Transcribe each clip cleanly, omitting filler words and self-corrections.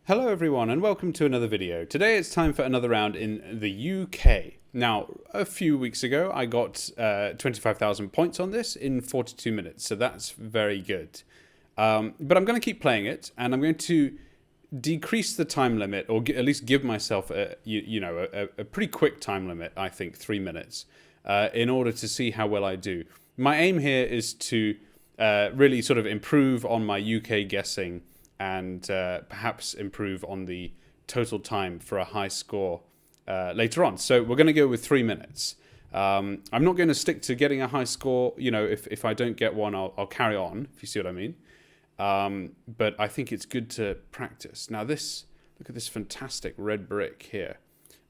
Hello everyone and welcome to another video. Today it's time for another round in the UK. Now, a few weeks ago I got 25,000 points on this in 42 minutes, so that's very good. But I'm going to keep playing it, and I'm going to decrease the time limit, or at least give myself a pretty quick time limit, I think 3 minutes, in order to see how well I do. My aim here is to really sort of improve on my UK guessing and perhaps improve on the total time for a high score later on. So we're going to go with 3 minutes. I'm not going to stick to getting a high score. You know, if I don't get one, I'll carry on, if you see what I mean. But I think it's good to practice. Now look at this fantastic red brick here.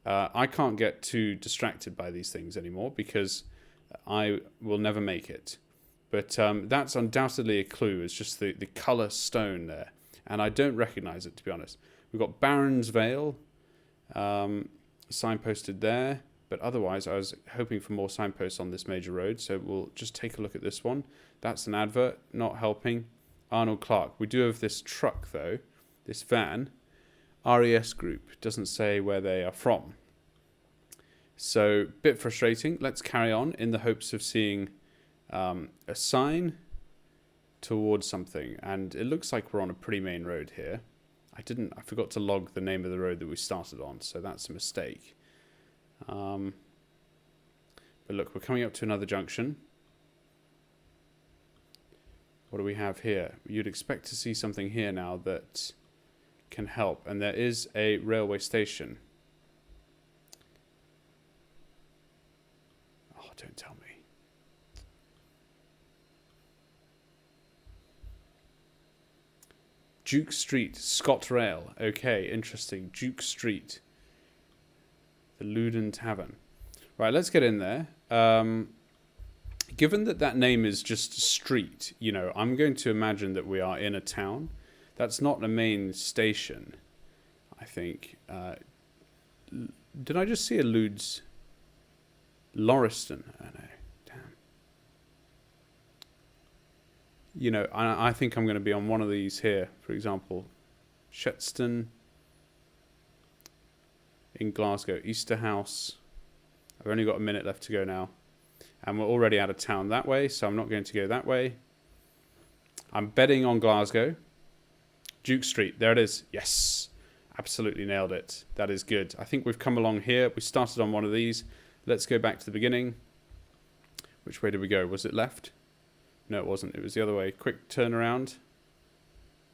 I can't get too distracted by these things anymore because I will never make it. But that's undoubtedly a clue. It's just the colour stone there. And I don't recognise it, to be honest. We've got Barron's Vale signposted there. But otherwise, I was hoping for more signposts on this major road. So we'll just take a look at this one. That's an advert, not helping. Arnold Clark. We do have this truck, though. This van. RES Group. Doesn't say where they are from. So, bit frustrating. Let's carry on in the hopes of seeing a sign towards something, and it looks like we're on a pretty main road here. I forgot to log the name of the road that we started on, so that's a mistake. But look, we're coming up to another junction. What do we have here? You'd expect to see something here now that can help, and there is a railway station. Oh, don't tell me. Duke Street, ScotRail. Okay, interesting. Duke Street. The Loudon Tavern. Right, let's get in there. Given that name is just street, you know, I'm going to imagine that we are in a town. That's not the main station, I think. Did I just see a Ludes? Lauriston. Oh, no. You know, I think I'm going to be on one of these here. For example, Shetstone in Glasgow, Easterhouse. I've only got a minute left to go now. And we're already out of town that way, so I'm not going to go that way. I'm betting on Glasgow. Duke Street, there it is. Yes, absolutely nailed it. That is good. I think we've come along here. We started on one of these. Let's go back to the beginning. Which way did we go? Was it left? No, it wasn't. It was the other way. Quick turnaround.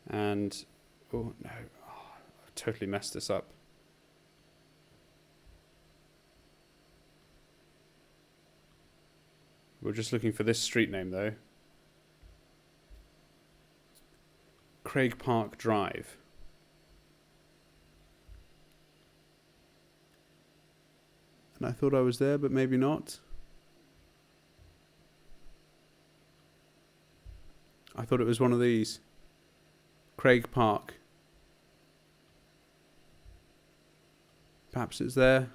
And, oh, no. Oh, I've totally messed this up. We're just looking for this street name, though. Craig Park Drive. And I thought I was there, but maybe not. I thought it was one of these. Craig Park. Perhaps it's there.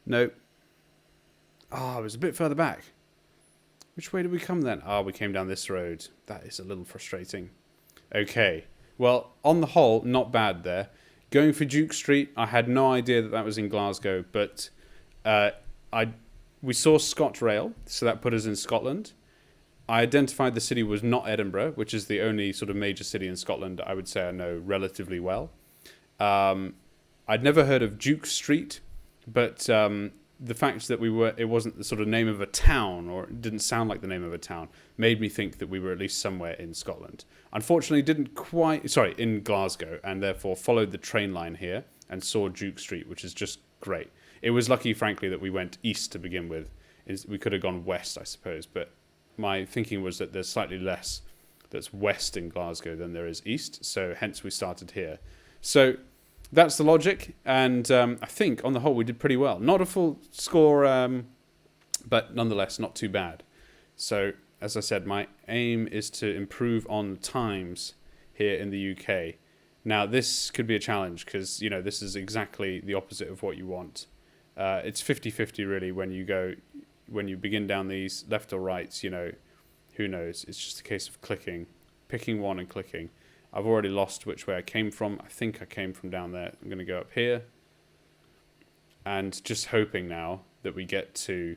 Nope. Ah, it was a bit further back. Which way did we come then? Ah, we came down this road. That is a little frustrating. Okay. Well, on the whole, not bad there. Going for Duke Street, I had no idea that was in Glasgow, but we saw ScotRail, so that put us in Scotland. I identified the city was not Edinburgh, which is the only sort of major city in Scotland I would say I know relatively well. I'd never heard of Duke Street, but the fact that it wasn't the sort of name of a town, or it didn't sound like the name of a town, made me think that we were at least somewhere in Scotland. Unfortunately, in Glasgow, and therefore followed the train line here and saw Duke Street, which is just great. It was lucky, frankly, that we went east to begin with. We could have gone west, I suppose, but my thinking was that there's slightly less that's west in Glasgow than there is east, so hence we started here. So that's the logic, and I think, on the whole, we did pretty well. Not a full score, but nonetheless, not too bad. So, as I said, my aim is to improve on times here in the UK. Now, this could be a challenge, because, you know, this is exactly the opposite of what you want. It's 50-50 really when you begin down these left or right, you know, who knows? It's just a case of clicking picking one and clicking. I've already lost which way I came from. I think I came from down there. I'm going to go up here. And just hoping now that we get to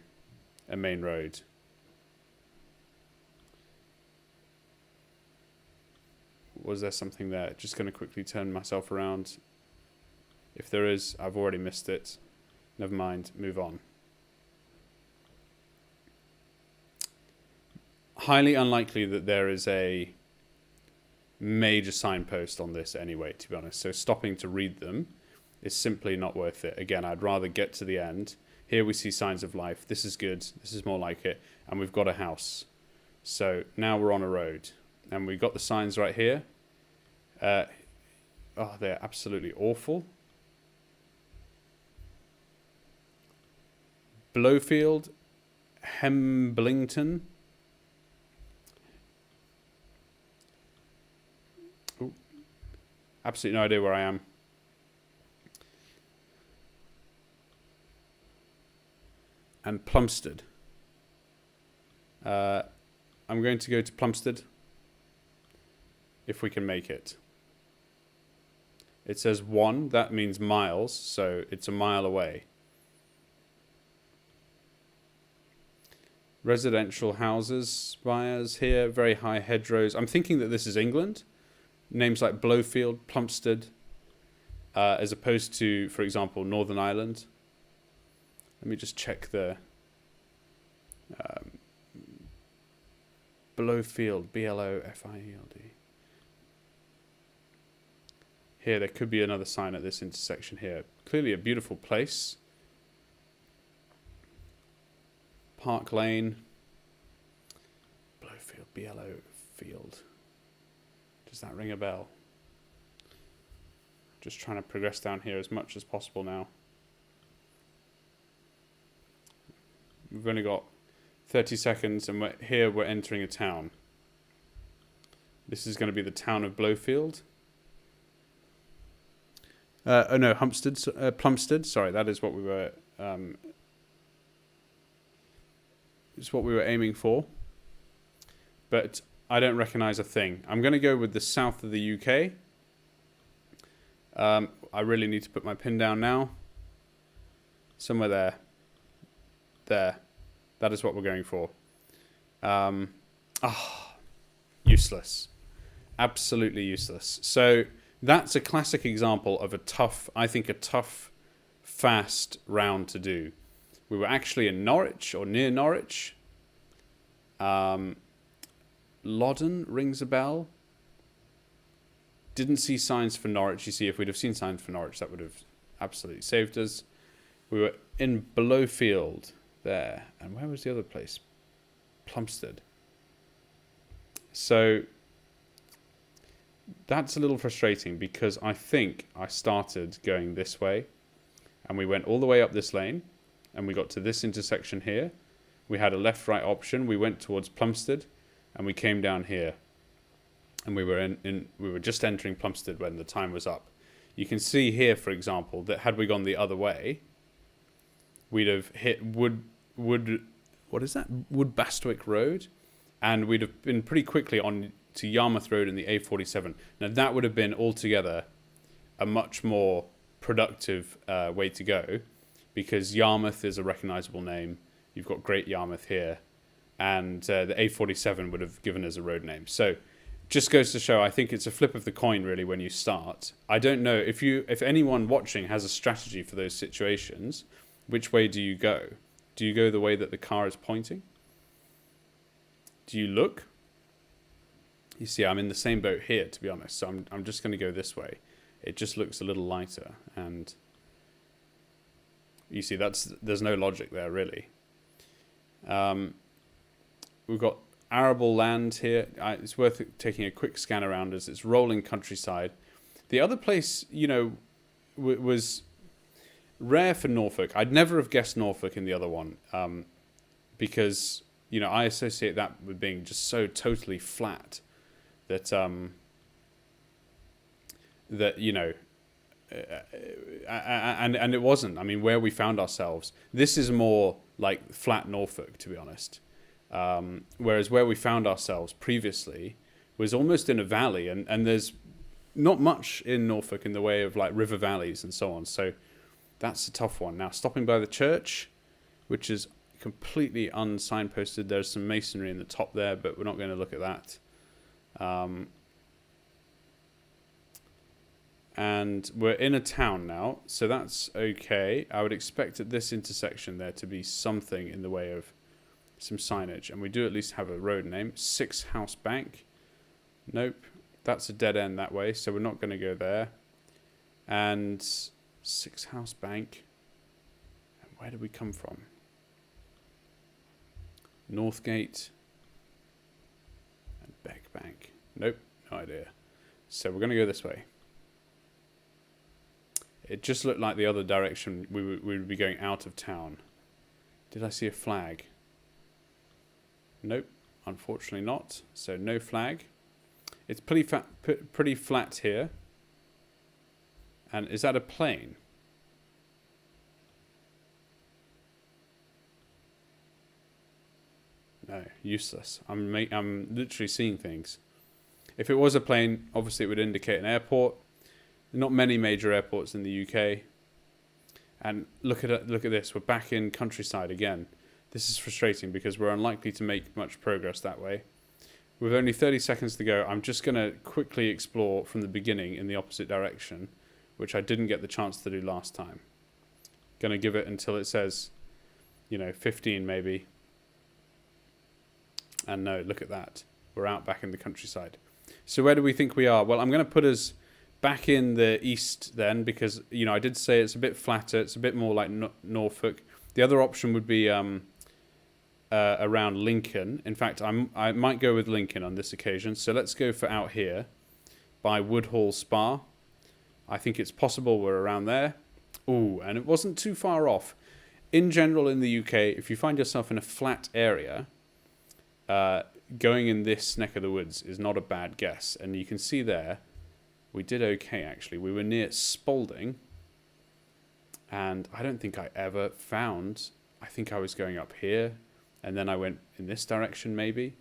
a main road. Was there something there? Just going to quickly turn myself around. If there is, I've already missed it. Never mind, move on. Highly unlikely that there is a major signpost on this anyway, to be honest. So stopping to read them is simply not worth it. Again, I'd rather get to the end. Here we see signs of life. This is good. This is more like it. And we've got a house. So now we're on a road. And we've got the signs right here. Oh, they're absolutely awful. Blowfield, Hemblington. Ooh, absolutely no idea where I am. And Plumstead. I'm going to go to Plumstead if we can make it. It says 1, that means miles, so it's a mile away. Residential houses, spires here, very high hedgerows. I'm thinking that this is England. Names like Blowfield, Plumstead, as opposed to, for example, Northern Ireland. Let me just check the Blowfield, B-L-O-F-I-E-L-D. Here, there could be another sign at this intersection here. Clearly a beautiful place. Park Lane. Blowfield, B-L-O Field. Does that ring a bell? Just trying to progress down here as much as possible now. We've only got 30 seconds and we're entering a town. This is going to be the town of Blowfield. Oh no, Plumstead. Sorry, that is what we were. It's what we were aiming for. But I don't recognise a thing. I'm going to go with the south of the UK. I really need to put my pin down now. Somewhere there. There. That is what we're going for. Useless. Absolutely useless. So that's a classic example of a tough, fast round to do. We were actually in Norwich, or near Norwich. Loddon rings a bell. Didn't see signs for Norwich. You see, if we'd have seen signs for Norwich, that would have absolutely saved us. We were in Blowfield there. And where was the other place? Plumstead. So that's a little frustrating because I think I started going this way and we went all the way up this lane and we got to this intersection here. We had a left-right option. We went towards Plumstead and we came down here. And we were just entering Plumstead when the time was up. You can see here, for example, that had we gone the other way, we'd have hit Woodbastwick Road, and we'd have been pretty quickly on to Yarmouth Road and the A47. Now that would have been altogether a much more productive way to go, because Yarmouth is a recognisable name. You've got Great Yarmouth here, and the A47 would have given us a road name. So just goes to show, I think it's a flip of the coin really when you start. I don't know if anyone watching has a strategy for those situations. Which way do you go? Do you go the way that the car is pointing? Do you look? You see, I'm in the same boat here, to be honest. So I'm just going to go this way. It just looks a little lighter, and you see there's no logic there really. We've got arable land here. It's worth taking a quick scan around as it's rolling countryside. The other place, was rare for Norfolk. I'd never have guessed Norfolk in the other one, because I associate that with being just so totally flat that and it wasn't. I mean, where we found ourselves, this is more like flat Norfolk, to be honest. Whereas where we found ourselves previously was almost in a valley, and there's not much in Norfolk in the way of like river valleys and so on. So that's a tough one. Now, stopping by the church, which is completely unsignposted. There's some masonry in the top there, but we're not going to look at that. And we're in a town now, so that's okay. I would expect at this intersection there to be something in the way of some signage. And we do at least have a road name, 6 House Bank. Nope, that's a dead end that way, so we're not going to go there. And 6 House Bank. And where did we come from? Northgate and Beck Bank. Nope, no idea. So we're going to go this way. It just looked like the other direction we would be going out of town. Did I see a flag? Nope, unfortunately not. So no flag. It's pretty flat here. And is that a plane? No, useless. I'm literally seeing things. If it was a plane, obviously it would indicate an airport. Not many major airports in the UK. And look at this. We're back in countryside again. This is frustrating because we're unlikely to make much progress that way. With only 30 seconds to go, I'm just going to quickly explore from the beginning in the opposite direction, which I didn't get the chance to do last time. Going to give it until it says, 15 maybe. And no, look at that. We're out back in the countryside. So where do we think we are? Well, I'm going to put us back in the east then, because I did say it's a bit flatter, it's a bit more like Norfolk. The other option would be around Lincoln. In fact, I might go with Lincoln on this occasion. So let's go for out here by Woodhall Spa. I think it's possible we're around there. Ooh, and it wasn't too far off. In general, in the UK, if you find yourself in a flat area, going in this neck of the woods is not a bad guess. And you can see there, we did okay, actually. We were near Spalding, and I don't think I ever found... I think I was going up here, and then I went in this direction, maybe.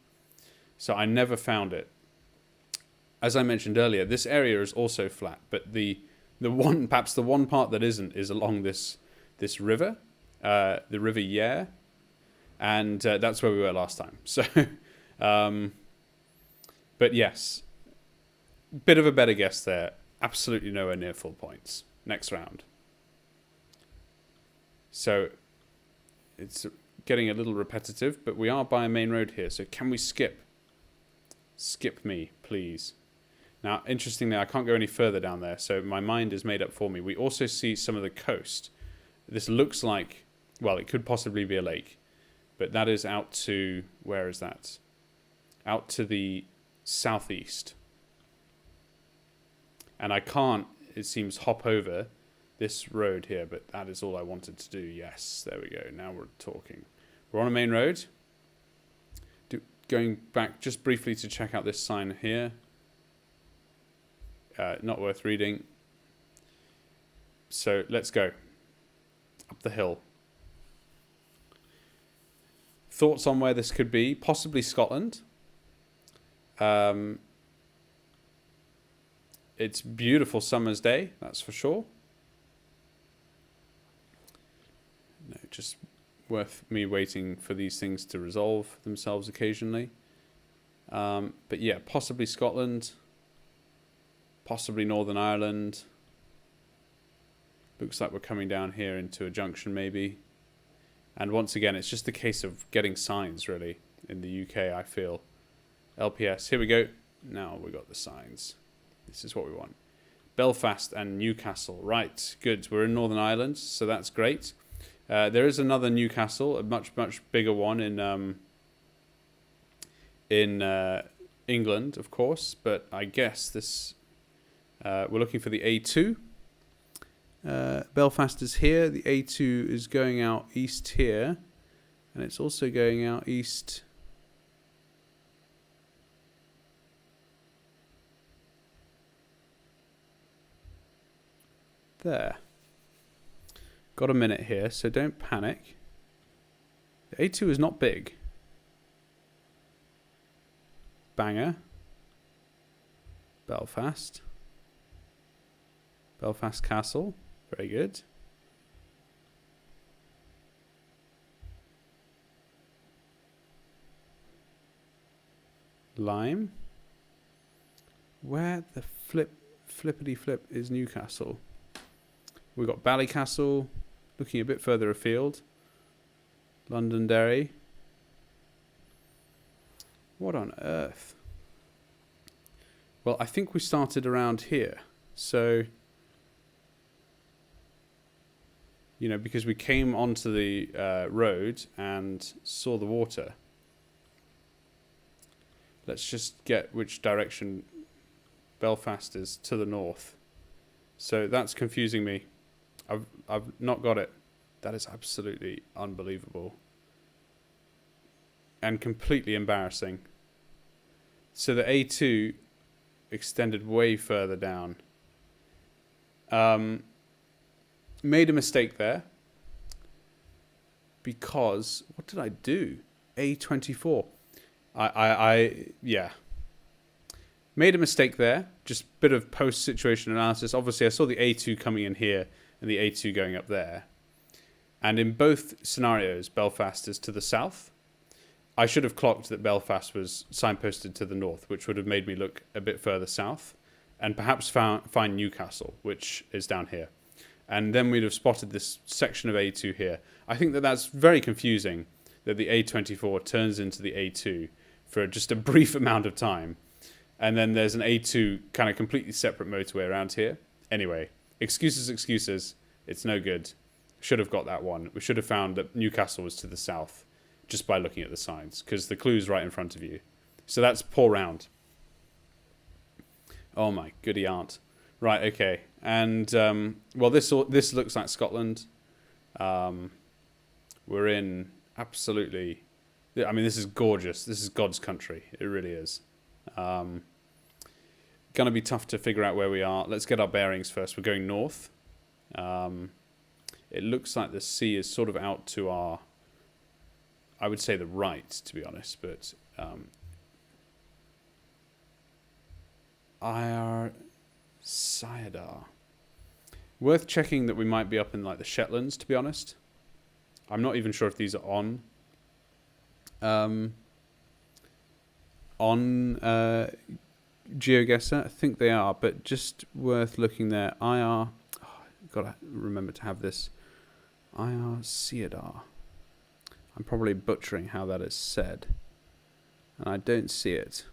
So I never found it. As I mentioned earlier, this area is also flat, but perhaps the one part that isn't is along this river, the River Yare, and that's where we were last time. So, but yes... Bit of a better guess there. Absolutely nowhere near full points. Next round. So it's getting a little repetitive, but we are by a main road here. So can we skip? Skip me, please. Now, interestingly, I can't go any further down there, so my mind is made up for me. We also see some of the coast. This looks like, well, it could possibly be a lake, but that is out to, where is that? Out to the southeast. And I can't, it seems, hop over this road here, but that is all I wanted to do. Yes, there we go. Now we're talking. We're on a main road. Going back just briefly to check out this sign here. Not worth reading. So let's go. Up the hill. Thoughts on where this could be? Possibly Scotland. It's beautiful summer's day, that's for sure. No, just worth me waiting for these things to resolve themselves occasionally. But yeah, possibly Scotland, possibly Northern Ireland. Looks like we're coming down here into a junction maybe. And once again, it's just a case of getting signs really in the UK, I feel. LPS, here we go. Now we got the signs. This is what we want. Belfast and Newcastle. Right, good. We're in Northern Ireland, so that's great. There is another Newcastle, a much bigger one in England, of course. But I guess this we're looking for the A2. Belfast is here. The A2 is going out east here, and it's also going out east. There. Got a minute here, so don't panic. The A2 is not big. Banger. Belfast. Belfast Castle. Very good. Lyme. Where the flippity flip is Newcastle? We've got Ballycastle, looking a bit further afield. Londonderry. What on earth? Well, I think we started around here. So, you know, because we came onto the road and saw the water. Let's just get which direction Belfast is to the north. So that's confusing me. I've not got it. That is absolutely unbelievable. And completely embarrassing. So the A2 extended way further down. Made a mistake there. Because, what did I do? A24. Yeah. Made a mistake there. Just a bit of post-situation analysis. Obviously, I saw the A2 coming in here and the A2 going up there. And in both scenarios, Belfast is to the south. I should have clocked that Belfast was signposted to the north, which would have made me look a bit further south and perhaps find Newcastle, which is down here. And then we'd have spotted this section of A2 here. I think that that's very confusing that the A24 turns into the A2 for just a brief amount of time. And then there's an A2 kind of completely separate motorway around here. Anyway, excuses. It's no good. Should have got that one. We should have found that Newcastle was to the south just by looking at the signs, because the clue's right in front of you. So that's poor round. Oh my goody aunt. Right, okay. And, well, this looks like Scotland. We're in absolutely... I mean, this is gorgeous. This is God's country. It really is. Going to be tough to figure out where we are. Let's get our bearings first. We're going north. It looks like the sea is sort of out to our... I would say the right, to be honest, but... Ciadar. Worth checking that we might be up in like the Shetlands, to be honest. I'm not even sure if these are on GeoGuessr. I think they are, but just worth looking there. IR. Oh, gotta remember to have this. IR Ciadar. I'm probably butchering how that is said, and I don't see it.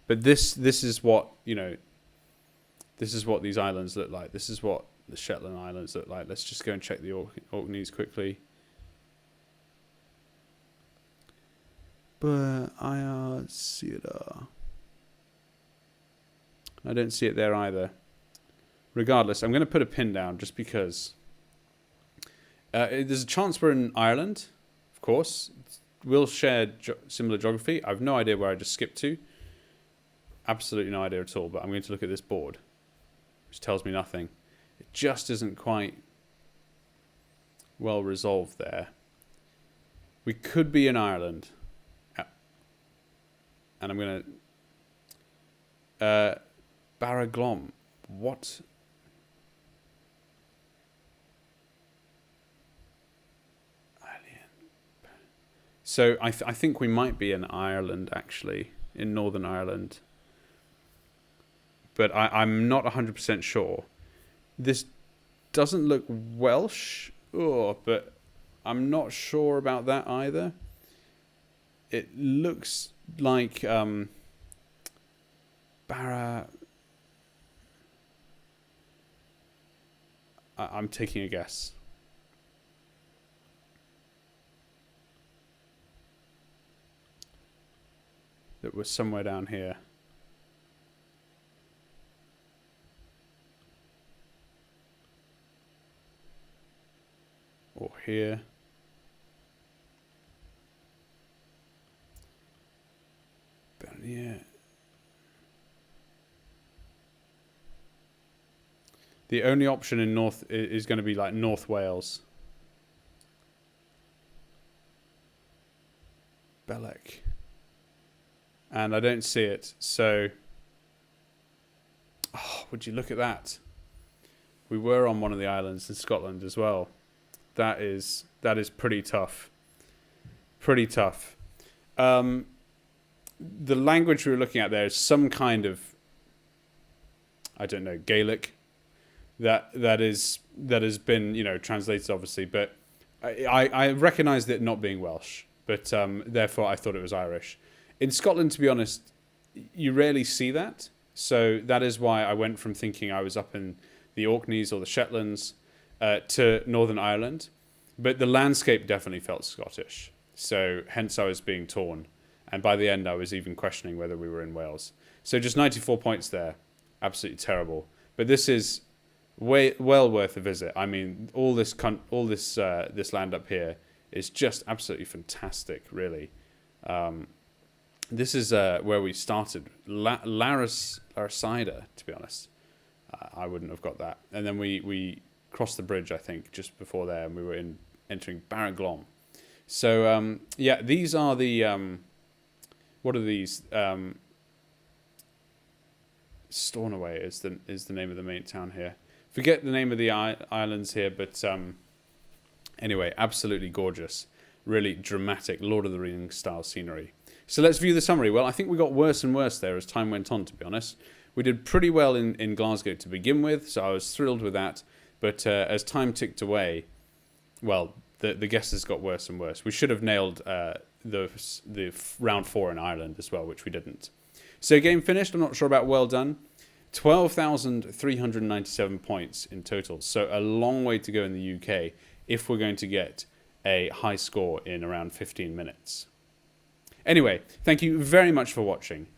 But this is what, you know, this is what these islands look like. This is what the Shetland Islands look like. Let's just go and check the Orkneys quickly. But I see it. I don't see it there either. Regardless, I'm going to put a pin down just because. There's a chance we're in Ireland, of course. We'll share similar geography. I have no idea where I just skipped to. Absolutely no idea at all, but I'm going to look at this board, which tells me nothing. It just isn't quite well resolved there. We could be in Ireland. And I'm going to... Barraglom. What? So I think we might be in Ireland, actually, in Northern Ireland. But I'm not 100% sure. This doesn't look Welsh, but I'm not sure about that either. It looks like I'm taking a guess. That was somewhere down here. Or here. But yeah. The only option in North is going to be like North Wales. Belek. And I don't see it, so Oh, would you look at that? We were on one of the islands in Scotland as well. That is pretty tough. Pretty tough. The language we were looking at there is some kind of, I don't know, Gaelic. That has been, you know, translated obviously, but I recognised it not being Welsh, but therefore I thought it was Irish. In Scotland, to be honest, you rarely see that, so that is why I went from thinking I was up in the Orkneys or the Shetlands to Northern Ireland, but the landscape definitely felt Scottish, so hence I was being torn, and by the end I was even questioning whether we were in Wales. So just 94 points there, absolutely terrible. But this is well worth a visit. I mean, all this land up here is just absolutely fantastic, really. This is where we started, Laricida, to be honest. I wouldn't have got that. And then we crossed the bridge, I think, just before there, and we were entering Barraglom. So, yeah, these are the... what are these? Stornoway is the name of the main town here. Forget the name of the islands here, but anyway, absolutely gorgeous. Really dramatic Lord of the Rings style scenery. So let's view the summary. Well, I think we got worse and worse there as time went on, to be honest. We did pretty well in Glasgow to begin with, so I was thrilled with that. But as time ticked away, well, the guesses got worse and worse. We should have nailed the round 4 in Ireland as well, which we didn't. So game finished. I'm not sure about well done. 12,397 points in total. So a long way to go in the UK if we're going to get a high score in around 15 minutes. Anyway, thank you very much for watching.